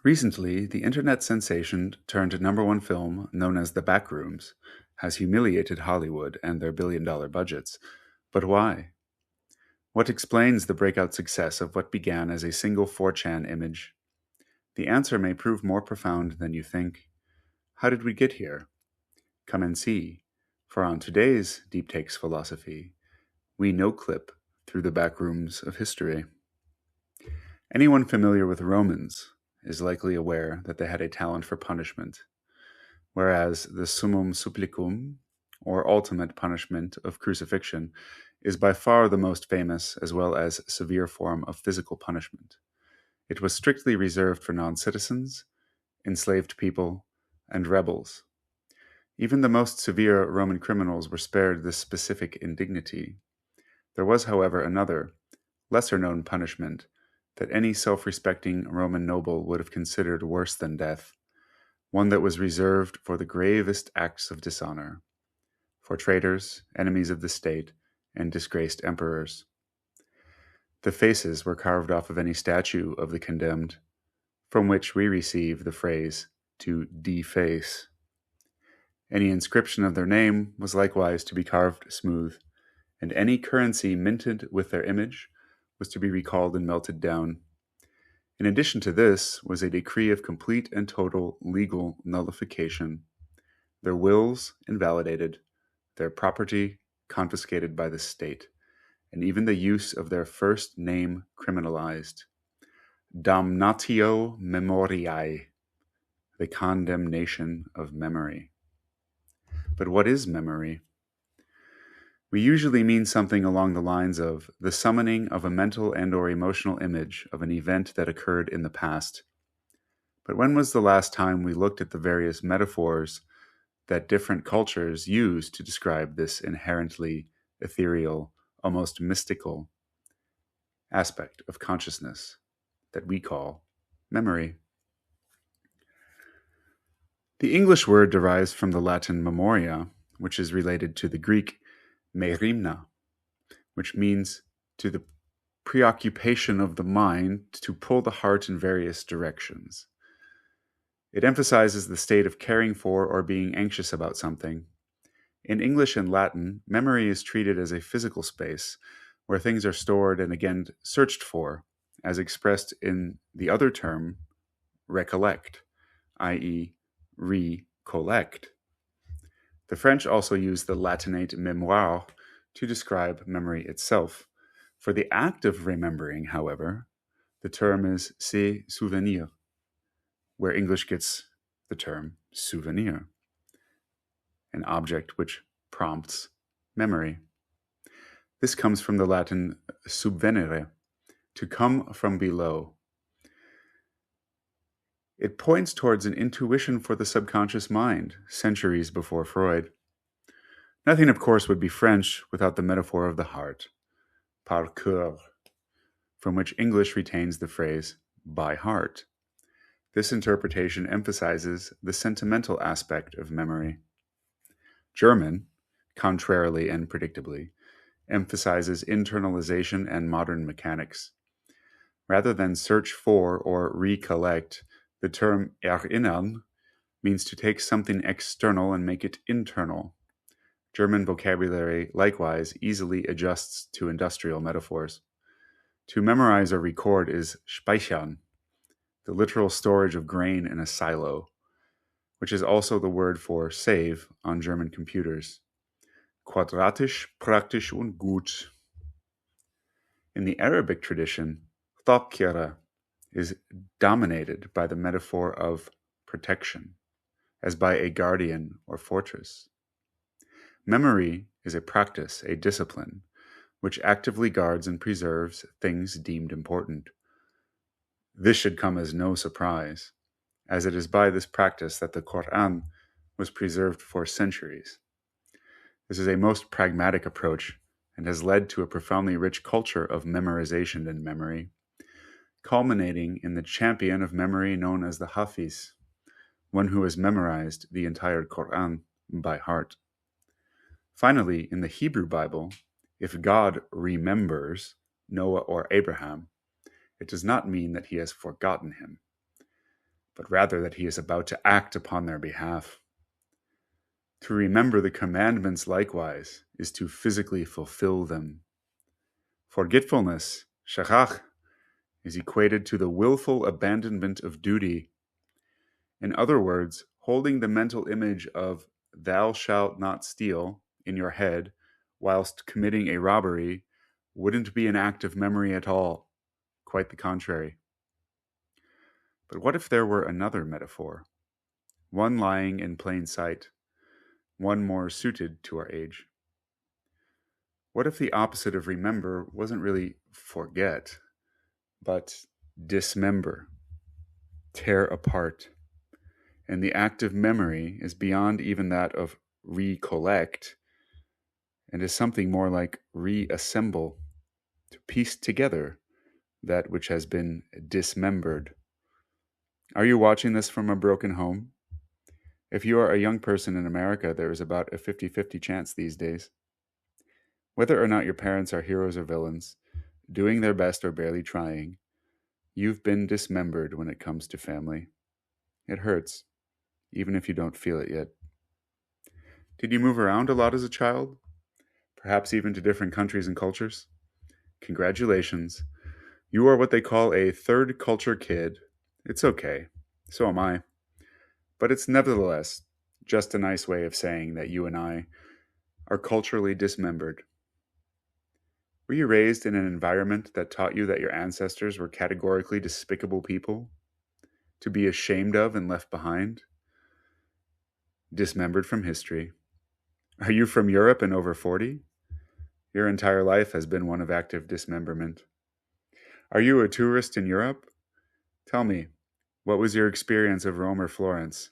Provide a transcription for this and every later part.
Recently, the internet sensation turned number one film known as The Backrooms has humiliated Hollywood and their billion-dollar budgets. But why? What explains the breakout success of what began as a single 4chan image? The answer may prove more profound than you think. How did we get here? Come and see. For on today's Deep Takes Philosophy, we no-clip through the backrooms of history. Anyone familiar with Romans is likely aware that they had a talent for punishment, whereas the summum supplicum, or ultimate punishment of crucifixion, is by far the most famous as well as severe form of physical punishment. It was strictly reserved for non-citizens, enslaved people, and rebels. Even the most severe Roman criminals were spared this specific indignity. There was, however, another, lesser-known punishment that any self-respecting Roman noble would have considered worse than death, one that was reserved for the gravest acts of dishonor, for traitors, enemies of the state, and disgraced emperors. The faces were carved off of any statue of the condemned, from which we receive the phrase to deface. Any inscription of their name was likewise to be carved smooth, and any currency minted with their image was to be recalled and melted down. In addition to this was a decree of complete and total legal nullification, their wills invalidated, their property confiscated by the state, and even the use of their first name criminalized. Damnatio memoriae, the condemnation of memory. But what is memory? We usually mean something along the lines of the summoning of a mental and/or emotional image of an event that occurred in the past. But when was the last time we looked at the various metaphors that different cultures use to describe this inherently ethereal, almost mystical aspect of consciousness that we call memory? The English word derives from the Latin memoria, which is related to the Greek merimna, which means to the preoccupation of the mind to pull the heart in various directions. It emphasizes the state of caring for or being anxious about something. In English and Latin, memory is treated as a physical space where things are stored and again searched for, as expressed in the other term, recollect, i.e., recollect. The French also use the Latinate mémoire to describe memory itself. For the act of remembering, however, the term is se souvenir, where English gets the term souvenir, an object which prompts memory. This comes from the Latin subvenire, to come from below. It points towards an intuition for the subconscious mind, centuries before Freud. Nothing, of course, would be French without the metaphor of the heart, par cœur, from which English retains the phrase by heart. This interpretation emphasizes the sentimental aspect of memory. German, contrarily and predictably, emphasizes internalization and modern mechanics. Rather than search for or recollect, the term erinnern means to take something external and make it internal. German vocabulary likewise easily adjusts to industrial metaphors. To memorize or record is speichern, the literal storage of grain in a silo, which is also the word for save on German computers. Quadratisch, praktisch und gut. In the Arabic tradition, thakkira is dominated by the metaphor of protection, as by a guardian or fortress. Memory is a practice, a discipline, which actively guards and preserves things deemed important. This should come as no surprise, as it is by this practice that the Quran was preserved for centuries. This is a most pragmatic approach and has led to a profoundly rich culture of memorization and memory, culminating in the champion of memory known as the Hafiz, one who has memorized the entire Quran by heart. Finally, in the Hebrew Bible, if God remembers Noah or Abraham, it does not mean that he has forgotten him. but rather that he is about to act upon their behalf. To remember the commandments likewise is to physically fulfill them. Forgetfulness, shachach, is equated to the willful abandonment of duty. In other words, holding the mental image of "thou shalt not steal" in your head whilst committing a robbery wouldn't be an act of memory at all. Quite the contrary. But what if there were another metaphor? One lying in plain sight, one more suited to our age. What if the opposite of remember wasn't really forget, but dismember, tear apart? And the act of memory is beyond even that of recollect and is something more like reassemble, to piece together that which has been dismembered. Are you watching this from a broken home? If you are a young person in America, there is about a 50-50 chance these days. Whether or not your parents are heroes or villains, doing their best or barely trying, you've been dismembered when it comes to family. It hurts, even if you don't feel it yet. Did you move around a lot as a child? Perhaps even to different countries and cultures? Congratulations. You are what they call a third culture kid. It's okay. So am I. But it's nevertheless just a nice way of saying that you and I are culturally dismembered. Were you raised in an environment that taught you that your ancestors were categorically despicable people, to be ashamed of and left behind? Dismembered from history. Are you from Europe and over 40? Your entire life has been one of active dismemberment. Are you a tourist in Europe? Tell me, what was your experience of Rome or Florence?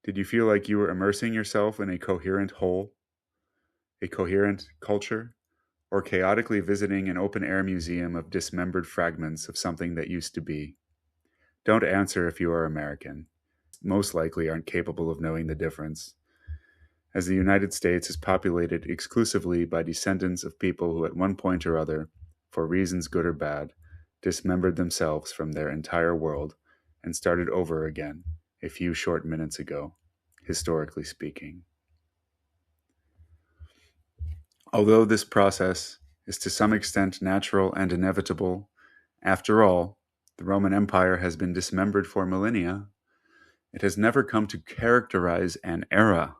Did you feel like you were immersing yourself in a coherent whole, a coherent culture, or chaotically visiting an open-air museum of dismembered fragments of something that used to be? Don't answer if you are American. Most likely aren't capable of knowing the difference, as the United States is populated exclusively by descendants of people who at one point or other, for reasons good or bad, dismembered themselves from their entire world and started over again a few short minutes ago, historically speaking. Although this process is to some extent natural and inevitable, after all, the Roman Empire has been dismembered for millennia. It has never come to characterize an era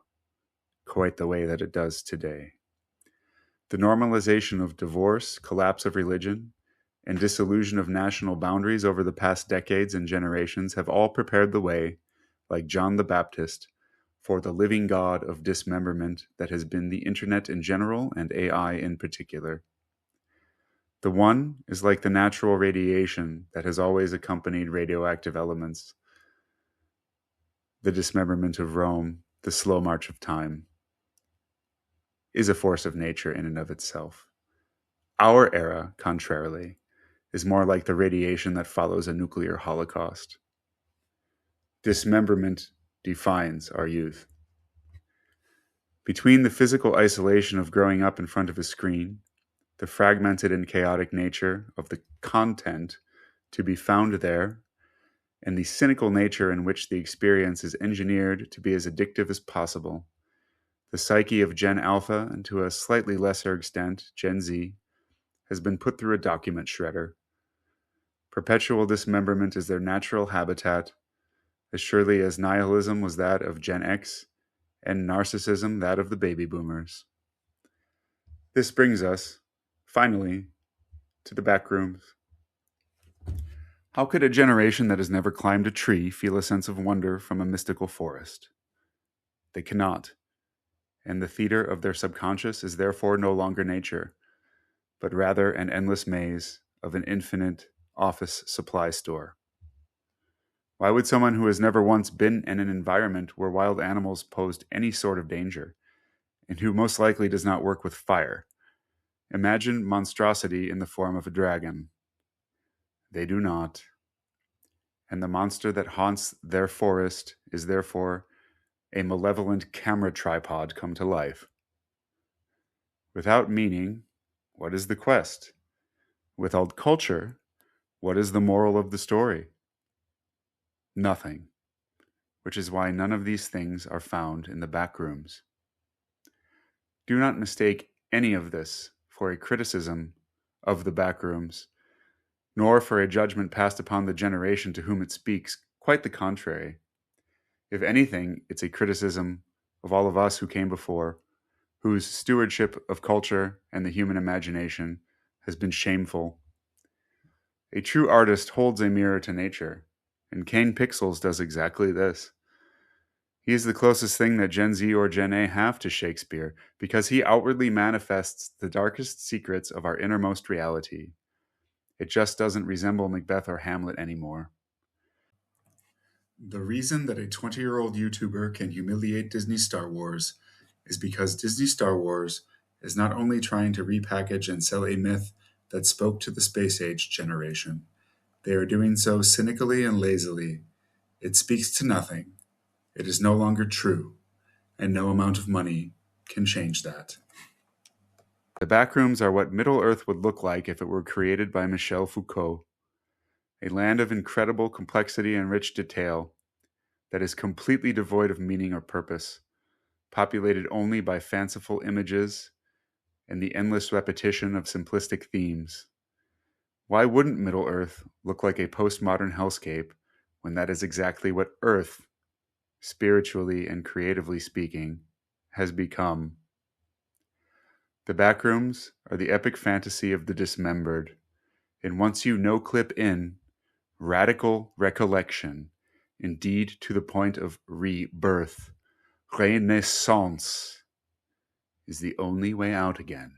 quite the way that it does today. The normalization of divorce, collapse of religion, and dissolution of national boundaries over the past decades and generations have all prepared the way, like John the Baptist, for the living God of dismemberment that has been the internet in general and AI in particular. The one is like the natural radiation that has always accompanied radioactive elements, the dismemberment of Rome, the slow march of time, is a force of nature in and of itself. Our era, contrarily, is more like the radiation that follows a nuclear holocaust. Dismemberment defines our youth. Between the physical isolation of growing up in front of a screen, the fragmented and chaotic nature of the content to be found there, and the cynical nature in which the experience is engineered to be as addictive as possible, the psyche of Gen Alpha, and to a slightly lesser extent, Gen Z, has been put through a document shredder. Perpetual dismemberment is their natural habitat, as surely as nihilism was that of Gen X, and narcissism that of the baby boomers. This brings us, finally, to the backrooms. How could a generation that has never climbed a tree feel a sense of wonder from a mystical forest? They cannot, and the theater of their subconscious is therefore no longer nature, but rather an endless maze of an infinite office supply store. Why would someone who has never once been in an environment where wild animals posed any sort of danger, and who most likely does not work with fire, imagine monstrosity in the form of a dragon? They do not. And the monster that haunts their forest is therefore a malevolent camera tripod come to life. Without meaning, what is the quest? Without culture, what is the moral of the story? Nothing. which is why none of these things are found in the backrooms. Do not mistake any of this for a criticism of the backrooms, nor for a judgment passed upon the generation to whom it speaks. Quite the contrary. If anything, it's a criticism of all of us who came before, whose stewardship of culture and the human imagination has been shameful. A true artist holds a mirror to nature, and Kane Pixels does exactly this. He is the closest thing that Gen Z or Gen A have to Shakespeare, because he outwardly manifests the darkest secrets of our innermost reality. It just doesn't resemble Macbeth or Hamlet anymore. The reason that a 20-year-old YouTuber can humiliate Disney Star Wars is because Disney Star Wars is not only trying to repackage and sell a myth that spoke to the space age generation. They are doing so cynically and lazily. It speaks to nothing. It is no longer true, and no amount of money can change that. The Backrooms are what Middle-earth would look like if it were created by Michel Foucault, a land of incredible complexity and rich detail that is completely devoid of meaning or purpose, populated only by fanciful images and the endless repetition of simplistic themes. Why wouldn't Middle-earth look like a postmodern hellscape when that is exactly what Earth, spiritually and creatively speaking, has become? The Backrooms are the epic fantasy of the dismembered, and once you no-clip in, radical recollection, indeed to the point of rebirth, renaissance, is the only way out again.